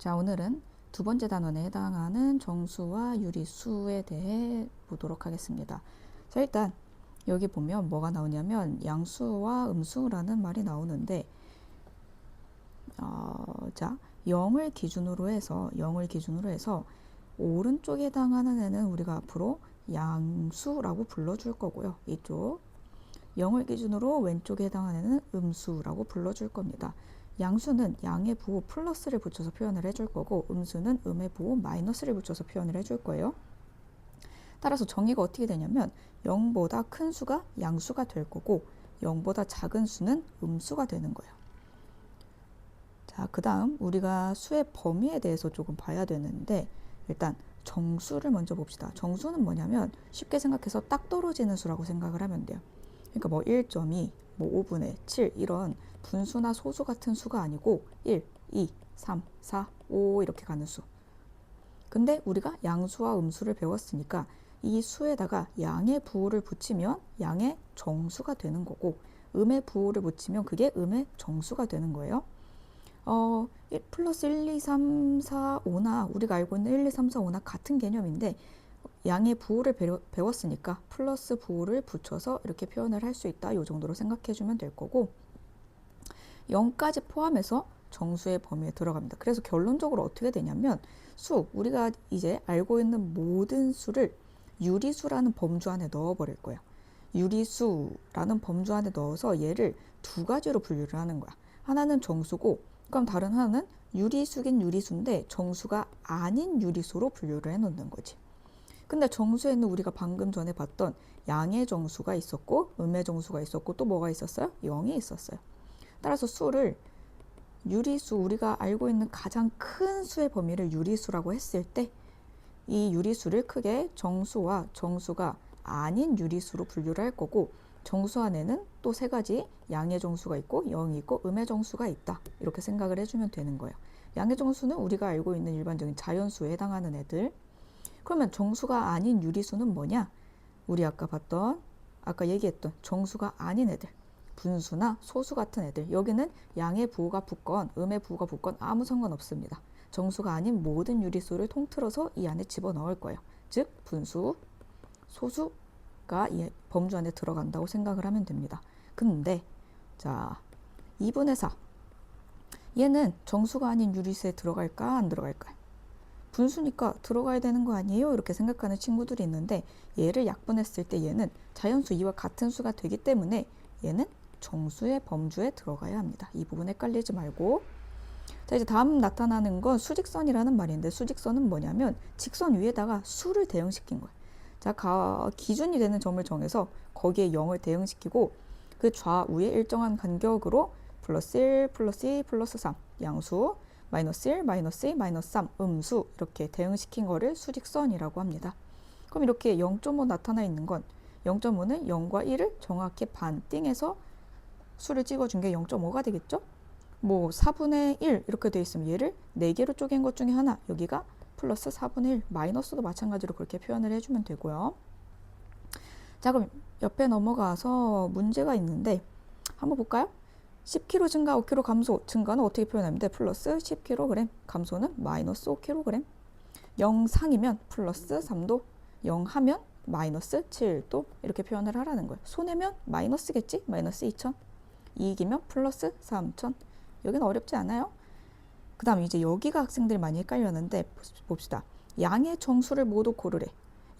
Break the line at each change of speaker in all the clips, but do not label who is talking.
자, 오늘은 두 번째 단원에 해당하는 정수와 유리수에 대해 보도록 하겠습니다. 자, 일단 여기 보면 뭐가 나오냐면 양수와 음수라는 말이 나오는데 자, 0을 기준으로 해서 오른쪽에 해당하는 애는 우리가 앞으로 양수라고 불러줄 거고요. 이쪽 0을 기준으로 왼쪽에 해당하는 애는 음수라고 불러줄 겁니다. 양수는 양의 부호 플러스를 붙여서 표현을 해줄 거고 음수는 음의 부호 마이너스를 붙여서 표현을 해줄 거예요. 따라서 정의가 어떻게 되냐면 0보다 큰 수가 양수가 될 거고 0보다 작은 수는 음수가 되는 거예요. 자, 그 다음 우리가 수의 범위에 대해서 조금 봐야 되는데 일단 정수를 먼저 봅시다. 정수는 뭐냐면 쉽게 생각해서 딱 떨어지는 수라고 생각을 하면 돼요. 그러니까 뭐 1.2, 뭐 5분의 7 이런 분수나 소수 같은 수가 아니고 1, 2, 3, 4, 5 이렇게 가는 수. 근데 우리가 양수와 음수를 배웠으니까 이 수에다가 양의 부호를 붙이면 양의 정수가 되는 거고 음의 부호를 붙이면 그게 음의 정수가 되는 거예요. 플러스 1, 2, 3, 4, 5나 우리가 알고 있는 1, 2, 3, 4, 5나 같은 개념인데 양의 부호를 배웠으니까 플러스 부호를 붙여서 이렇게 표현을 할 수 있다. 이 정도로 생각해 주면 될 거고 0까지 포함해서 정수의 범위에 들어갑니다. 그래서 결론적으로 어떻게 되냐면 우리가 이제 알고 있는 모든 수를 유리수라는 범주 안에 넣어버릴 거예요. 유리수라는 범주 안에 넣어서 얘를 두 가지로 분류를 하는 거야. 하나는 정수고 그럼 다른 하나는 유리수긴 유리수인데 정수가 아닌 유리수로 분류를 해놓는 거지. 근데 정수에는 우리가 방금 전에 봤던 양의 정수가 있었고 음의 정수가 있었고 또 뭐가 있었어요? 0이 있었어요. 따라서 수를 유리수, 우리가 알고 있는 가장 큰 수의 범위를 유리수라고 했을 때 이 유리수를 크게 정수와 정수가 아닌 유리수로 분류를 할 거고 정수 안에는 또 세 가지 양의 정수가 있고 0이 있고 음의 정수가 있다. 이렇게 생각을 해주면 되는 거예요. 양의 정수는 우리가 알고 있는 일반적인 자연수에 해당하는 애들. 그러면 정수가 아닌 유리수는 뭐냐? 우리 아까 얘기했던 정수가 아닌 애들. 분수나 소수 같은 애들. 여기는 양의 부호가 붙건 음의 부호가 붙건 아무 상관없습니다. 정수가 아닌 모든 유리수를 통틀어서 이 안에 집어넣을 거예요. 즉 분수, 소수가 이 범주 안에 들어간다고 생각을 하면 됩니다. 근데 자 2분의 4 얘는 정수가 아닌 유리수에 들어갈까 안 들어갈까요? 분수니까 들어가야 되는 거 아니에요? 이렇게 생각하는 친구들이 있는데 얘를 약분했을 때 얘는 자연수 2와 같은 수가 되기 때문에 얘는 정수의 범주에 들어가야 합니다. 이 부분 헷갈리지 말고. 자, 이제 다음 나타나는 건 수직선이라는 말인데 수직선은 뭐냐면 직선 위에다가 수를 대응시킨 거예요. 자, 기준이 되는 점을 정해서 거기에 0을 대응시키고 그 좌우에 일정한 간격으로 플러스 1, 플러스 2, 플러스 3 양수, 마이너스 1, 마이너스 2, 마이너스 3 음수 이렇게 대응시킨 거를 수직선이라고 합니다. 그럼 이렇게 0.5 나타나 있는 건 0.5는 0과 1을 정확히 반띵해서 수를 찍어준 게 0.5가 되겠죠? 뭐 4분의 1 이렇게 되어 있으면 얘를 4개로 쪼갠 것 중에 하나 여기가 플러스 4분의 1 마이너스도 마찬가지로 그렇게 표현을 해주면 되고요. 자, 그럼 옆에 넘어가서 문제가 있는데 한번 볼까요? 10kg 증가 5kg 감소. 증가는 어떻게 표현하면 돼? 플러스 10kg, 감소는 마이너스 5kg. 0 상이면 플러스 3도, 0 하면 마이너스 7도 이렇게 표현을 하라는 거예요. 손해면 마이너스겠지? 마이너스 2000. 이익이면 플러스 3000. 여기는 어렵지 않아요? 그 다음 이제 여기가 학생들이 많이 헷갈렸는데 봅시다. 양의 정수를 모두 고르래.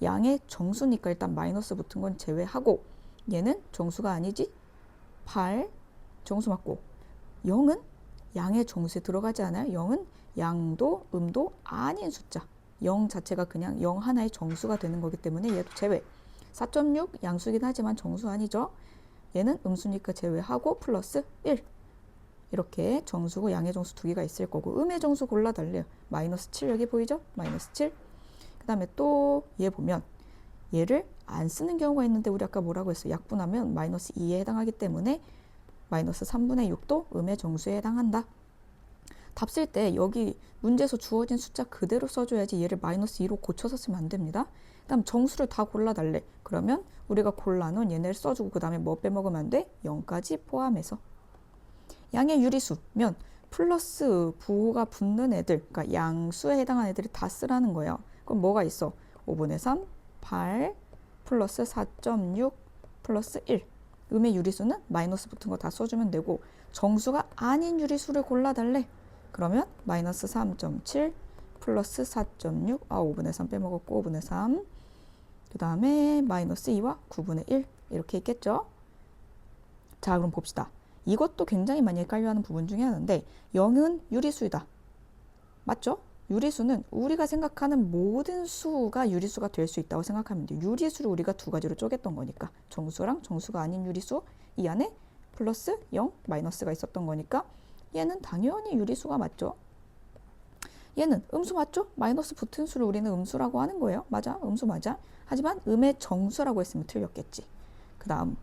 양의 정수니까 일단 마이너스 붙은 건 제외하고 얘는 정수가 아니지? 8 정수 맞고 0은 양의 정수에 들어가지 않아요? 0은 양도 음도 아닌 숫자. 0 자체가 그냥 0 하나의 정수가 되는 거기 때문에 얘도 제외. 4.6 양수긴 하지만 정수 아니죠? 얘는 음수니까 제외하고 플러스 1. 이렇게 정수고 양의 정수 두 개가 있을 거고 음의 정수 골라달래요. 마이너스 7 여기 보이죠? 마이너스 7. 그 다음에 또 얘 보면 얘를 안 쓰는 경우가 있는데 우리 아까 뭐라고 했어요? 약분하면 마이너스 2에 해당하기 때문에 마이너스 3분의 6도 음의 정수에 해당한다. 답 쓸 때 여기 문제에서 주어진 숫자 그대로 써줘야지 얘를 마이너스 2로 고쳐서 쓰면 안 됩니다. 그 다음 정수를 다 골라달래. 그러면 우리가 골라놓은 얘네를 써주고 그 다음에 뭐 빼먹으면 안 돼? 0까지 포함해서. 양의 유리수면 플러스 부호가 붙는 애들, 그러니까 양수에 해당하는 애들이 다 쓰라는 거예요. 그럼 뭐가 있어? 5분의 3, 8, 플러스 4.6, 플러스 1. 음의 유리수는 마이너스 붙은 거 다 써주면 되고, 정수가 아닌 유리수를 골라달래. 그러면 마이너스 3.7, 플러스 4.6, 5분의 3 빼먹었고 5분의 3. 그 다음에 마이너스 2와 9분의 1 이렇게 있겠죠. 자, 그럼 봅시다. 이것도 굉장히 많이 헷갈려하는 부분 중에 하나인데 0은 유리수이다. 맞죠? 유리수는 우리가 생각하는 모든 수가 유리수가 될 수 있다고 생각하면 돼요. 유리수를 우리가 두 가지로 쪼갰던 거니까 정수랑 정수가 아닌 유리수, 이 안에 플러스 0, 마이너스가 있었던 거니까 얘는 당연히 유리수가 맞죠. 얘는 음수 맞죠? 마이너스 붙은 수를 우리는 음수라고 하는 거예요. 맞아, 음수 맞아. 하지만 음의 정수라고 했으면 틀렸겠지. 그 다음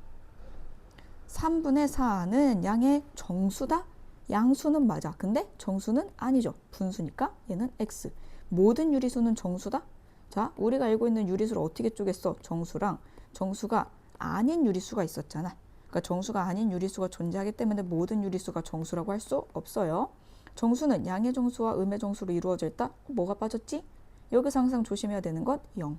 3분의 4는 양의 정수다? 양수는 맞아. 근데 정수는 아니죠. 분수니까 얘는 x. 모든 유리수는 정수다? 자, 우리가 알고 있는 유리수를 어떻게 쪼갰어? 정수랑 정수가 아닌 유리수가 있었잖아. 그러니까 정수가 아닌 유리수가 존재하기 때문에 모든 유리수가 정수라고 할 수 없어요. 정수는 양의 정수와 음의 정수로 이루어져 있다? 뭐가 빠졌지? 여기서 항상 조심해야 되는 것 0.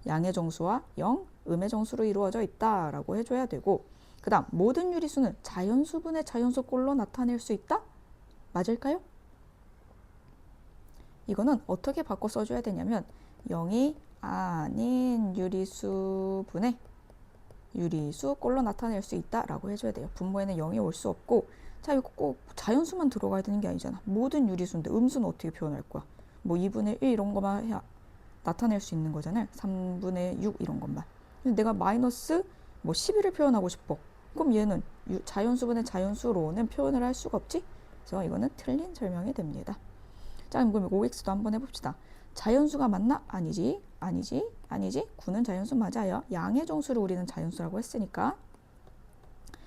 양의 정수와 0, 음의 정수로 이루어져 있다라고 해줘야 되고, 그 다음 모든 유리수는 자연수분의 자연수꼴로 나타낼 수 있다? 맞을까요? 이거는 어떻게 바꿔 써줘야 되냐면 0이 아닌 유리수분의 유리수꼴로 나타낼 수 있다라고 해줘야 돼요. 분모에는 0이 올 수 없고, 자, 이거 꼭 자연수만 들어가야 되는 게 아니잖아. 모든 유리수인데 음수는 어떻게 표현할 거야? 뭐 2분의 1 이런 거만 해야 나타낼 수 있는 거잖아요. 3분의 6 이런 것만. 근데 내가 마이너스 뭐 11을 표현하고 싶어. 그럼 얘는 자연수분의 자연수로는 표현을 할 수가 없지? 그래서 이거는 틀린 설명이 됩니다. 자, 그럼 5x도 한번 해봅시다. 자연수가 맞나? 아니지. 아니지. 아니지. 9는 자연수 맞아요. 양의 정수를 우리는 자연수라고 했으니까.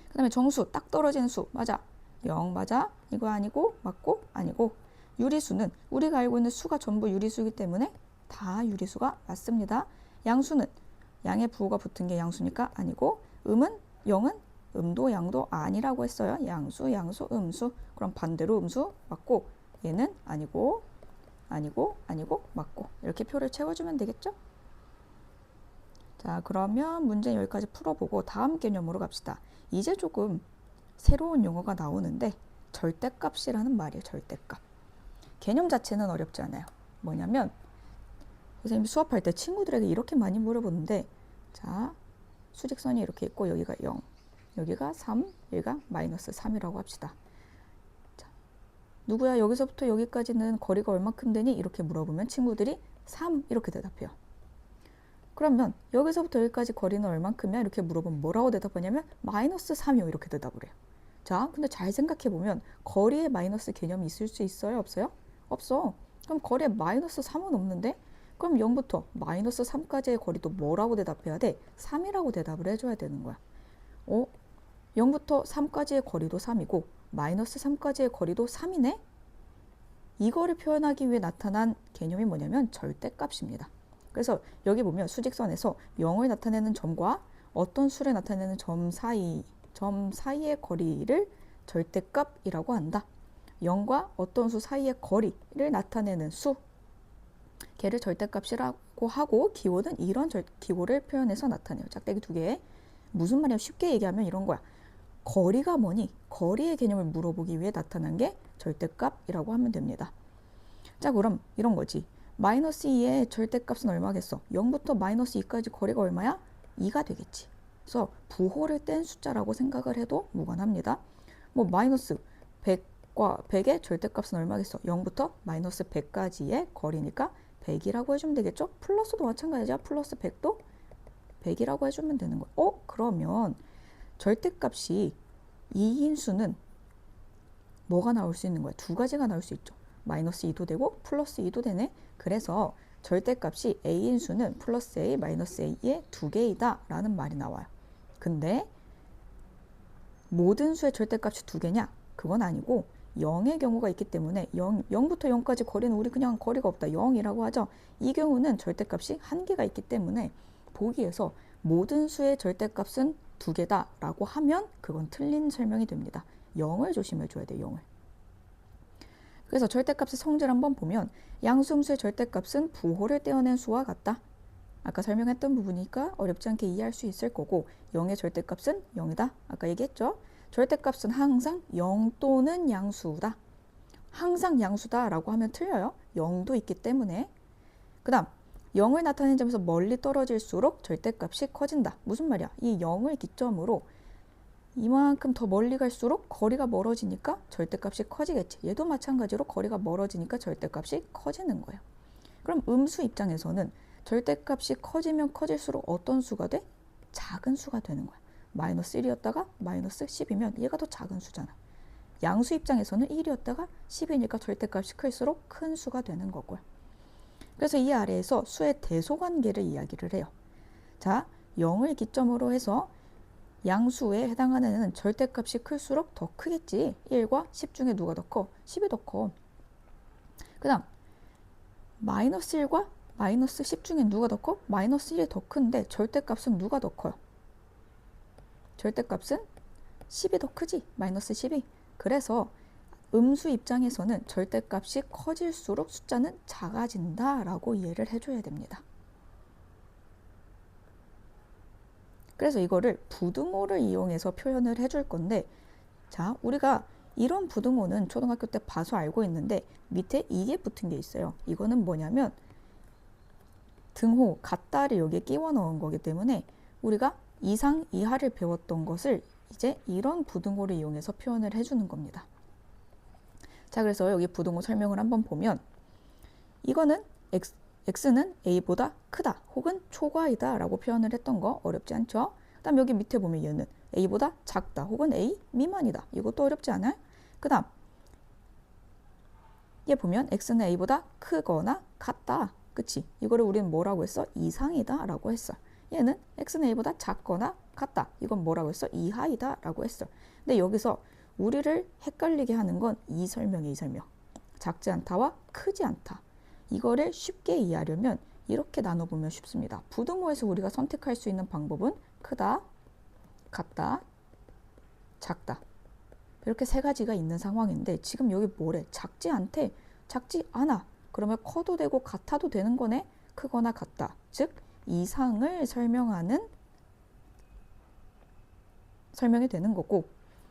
그 다음에 정수, 딱 떨어지는 수. 맞아. 0 맞아. 이거 아니고, 맞고, 아니고. 유리수는 우리가 알고 있는 수가 전부 유리수이기 때문에 다 유리수가 맞습니다. 양수는 양의 부호가 붙은 게 양수니까 아니고, 음은 0은 음도 양도 아니라고 했어요. 양수, 양수, 음수. 그럼 반대로 음수 맞고, 얘는 아니고, 아니고, 아니고, 맞고. 이렇게 표를 채워주면 되겠죠? 자, 그러면 문제 여기까지 풀어보고 다음 개념으로 갑시다. 이제 조금 새로운 용어가 나오는데 절대값이라는 말이에요. 절대값. 개념 자체는 어렵지 않아요. 뭐냐면 선생님이 수업할 때 친구들에게 이렇게 많이 물어보는데, 자, 수직선이 이렇게 있고 여기가 0, 여기가 3, 여기가 마이너스 3이라고 합시다. 자, 누구야 여기서부터 여기까지는 거리가 얼마큼 되니? 이렇게 물어보면 친구들이 3 이렇게 대답해요. 그러면 여기서부터 여기까지 거리는 얼만큼이야? 이렇게 물어보면 뭐라고 대답하냐면 마이너스 3이요 이렇게 대답을 해요. 자, 근데 잘 생각해보면 거리에 마이너스 개념이 있을 수 있어요? 없어요? 없어. 그럼 거리에 마이너스 3은 없는데? 그럼 0부터 마이너스 3까지의 거리도 뭐라고 대답해야 돼? 3이라고 대답을 해줘야 되는 거야. 0부터 3까지의 거리도 3이고 마이너스 3까지의 거리도 3이네? 이거를 표현하기 위해 나타난 개념이 뭐냐면 절대값입니다. 그래서 여기 보면 수직선에서 0을 나타내는 점과 어떤 수를 나타내는 점 사이의 거리를 절대값이라고 한다. 0과 어떤 수 사이의 거리를 나타내는 수, 걔를 절대값이라고 하고 기호는 이런 기호를 표현해서 나타내요. 짝대기 두 개. 무슨 말이야? 쉽게 얘기하면 이런 거야. 거리가 뭐니? 거리의 개념을 물어보기 위해 나타난 게 절대값이라고 하면 됩니다. 자, 그럼 이런 거지. 마이너스 2의 절대값은 얼마겠어? 0부터 마이너스 2까지 거리가 얼마야? 2가 되겠지. 그래서 부호를 뗀 숫자라고 생각을 해도 무관합니다. 뭐 마이너스 100과 100의 절대값은 얼마겠어? 0부터 마이너스 100까지의 거리니까 100이라고 해주면 되겠죠? 플러스도 마찬가지야. 플러스 100도 100이라고 해주면 되는 거야. 그러면 절대값이 2인 수는 뭐가 나올 수 있는 거야? 두 가지가 나올 수 있죠. 마이너스 2도 되고 플러스 2도 되네. 그래서 절대값이 a인 수는 플러스 a, 마이너스 a의 두 개이다 라는 말이 나와요. 근데 모든 수의 절대값이 두 개냐? 그건 아니고 0의 경우가 있기 때문에 0부터 0까지 거리는 우리 그냥 거리가 없다. 0이라고 하죠. 이 경우는 절대값이 한 개가 있기 때문에 보기에서 모든 수의 절대값은 두 개다 라고 하면 그건 틀린 설명이 됩니다. 0을 조심해 줘야 돼요. 0을. 그래서 절대값의 성질 한번 보면 양수음수의 절대값은 부호를 떼어낸 수와 같다. 아까 설명했던 부분이니까 어렵지 않게 이해할 수 있을 거고 0의 절대값은 0이다. 아까 얘기했죠. 절대값은 항상 0 또는 양수다. 항상 양수다 라고 하면 틀려요. 0도 있기 때문에. 그 다음 0을 나타내는 점에서 멀리 떨어질수록 절대값이 커진다. 무슨 말이야? 이 0을 기점으로 이만큼 더 멀리 갈수록 거리가 멀어지니까 절대값이 커지겠지. 얘도 마찬가지로 거리가 멀어지니까 절대값이 커지는 거예요. 그럼 음수 입장에서는 절대값이 커지면 커질수록 어떤 수가 돼? 작은 수가 되는 거야. 마이너스 1이었다가 마이너스 10이면 얘가 더 작은 수잖아. 양수 입장에서는 1이었다가 10이니까 절대값이 클수록 큰 수가 되는 거고요. 그래서 이 아래에서 수의 대소관계를 이야기를 해요. 자, 0을 기점으로 해서 양수에 해당하는 애는 절대값이 클수록 더 크겠지. 1과 10 중에 누가 더 커? 10이 더 커. 그 다음 마이너스 1과 마이너스 10 중에 누가 더 커? 마이너스 1이 더 큰데 절대값은 누가 더 커요? 절대값은 10이 더 크지. 마이너스 10이. 그래서 음수 입장에서는 절대값이 커질수록 숫자는 작아진다 라고 이해를 해줘야 됩니다. 그래서 이거를 부등호를 이용해서 표현을 해줄 건데, 자, 우리가 이런 부등호는 초등학교 때 봐서 알고 있는데 밑에 이게 붙은 게 있어요. 이거는 뭐냐면 등호, 같다를 여기에 끼워 넣은 거기 때문에 우리가 이상, 이하를 배웠던 것을 이제 이런 부등호를 이용해서 표현을 해주는 겁니다. 자, 그래서 여기 부등호 설명을 한번 보면 이거는 x는 a보다 크다 혹은 초과이다 라고 표현을 했던 거 어렵지 않죠? 그 다음 여기 밑에 보면 얘는 a보다 작다 혹은 a 미만이다. 이것도 어렵지 않아요? 그 다음 얘 보면 x는 a보다 크거나 같다. 그치? 이거를 우리는 뭐라고 했어? 이상이다 라고 했어. 얘는 x는 a보다 작거나 같다. 이건 뭐라고 했어? 이하이다 라고 했어. 근데 여기서 우리를 헷갈리게 하는 건 이 설명이에요. 이 설명. 작지 않다와 크지 않다. 이거를 쉽게 이해하려면 이렇게 나눠보면 쉽습니다. 부등호에서 우리가 선택할 수 있는 방법은 크다, 같다, 작다. 이렇게 세 가지가 있는 상황인데 지금 여기 뭐래? 작지 않대. 작지 않아. 그러면 커도 되고 같아도 되는 거네. 크거나 같다. 즉 이상을 설명하는 설명이 되는 거고,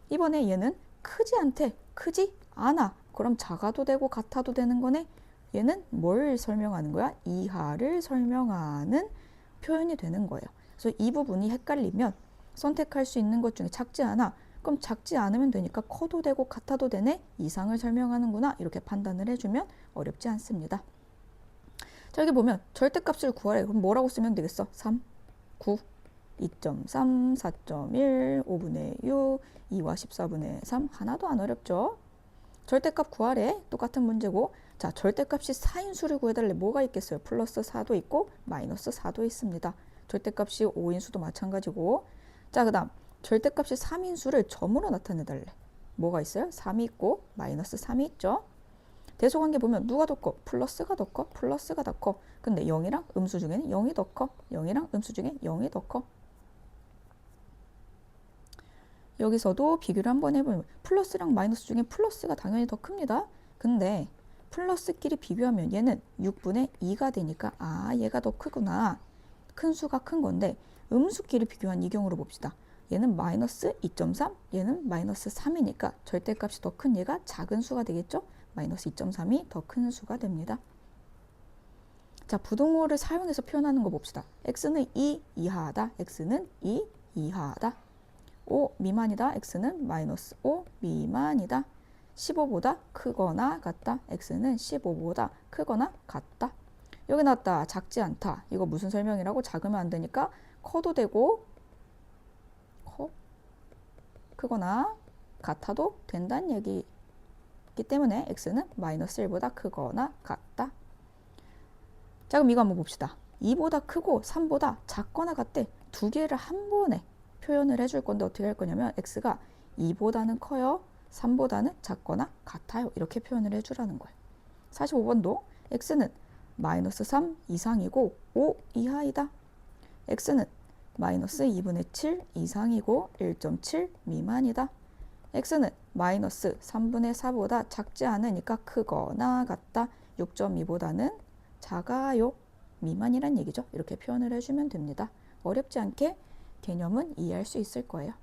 이번에 얘는 크지 않대. 크지 않아. 그럼 작아도 되고 같아도 되는 거네. 얘는 뭘 설명하는 거야? 이하를 설명하는 표현이 되는 거예요. 그래서 이 부분이 헷갈리면 선택할 수 있는 것 중에 작지 않아. 그럼 작지 않으면 되니까 커도 되고 같아도 되네. 이상을 설명하는구나. 이렇게 판단을 해주면 어렵지 않습니다. 자, 여기 보면 절대값을 구하래. 그럼 뭐라고 쓰면 되겠어? 3, 9, 2.3, 4.1, 5분의 6, 2와 14분의 3. 하나도 안 어렵죠? 절대값 구하래. 똑같은 문제고, 자, 절대값이 4인 수를 구해달래. 뭐가 있겠어요? 플러스 4도 있고 마이너스 4도 있습니다. 절대값이 5인 수도 마찬가지고. 자, 그 다음 절대값이 3인 수를 점으로 나타내달래. 뭐가 있어요? 3이 있고 마이너스 3이 있죠. 대소관계 보면 누가 더 커? 플러스가 더 커? 플러스가 더 커. 근데 0이랑 음수 중에는 0이 더 커. 0이랑 음수 중에 0이 더 커. 여기서도 비교를 한번 해보면 플러스랑 마이너스 중에 플러스가 당연히 더 큽니다. 근데 플러스끼리 비교하면 얘는 6분의 2가 되니까 아, 얘가 더 크구나. 큰 수가 큰 건데 음수끼리 비교한 이 경우로 봅시다. 얘는 마이너스 2.3, 얘는 마이너스 3이니까 절대값이 더 큰 얘가 작은 수가 되겠죠? 마이너스 2.3이 더 큰 수가 됩니다. 자, 부등호를 사용해서 표현하는 거 봅시다. x는 2 이하하다. x는 2 이하하다. 5 미만이다. x는 마이너스 5 미만이다. 15보다 크거나 같다. x는 15보다 크거나 같다. 여기 나왔다. 작지 않다. 이거 무슨 설명이라고? 작으면 안 되니까 커도 되고 크거나 같아도 된다는 얘기이기 때문에 x는 마이너스 1보다 크거나 같다. 자, 그럼 이거 한번 봅시다. 2보다 크고 3보다 작거나 같대. 두 개를 한 번에 표현을 해줄 건데 어떻게 할 거냐면 x가 2보다는 커요. 3보다는 작거나 같아요. 이렇게 표현을 해주라는 거예요. 45번도 x는 마이너스 3 이상이고 5 이하이다. x는 마이너스 2분의 7 이상이고 1.7 미만이다. x는 마이너스 3분의 4보다 작지 않으니까 크거나 같다. 6.2보다는 작아요. 미만이란 얘기죠. 이렇게 표현을 해주면 됩니다. 어렵지 않게 개념은 이해할 수 있을 거예요.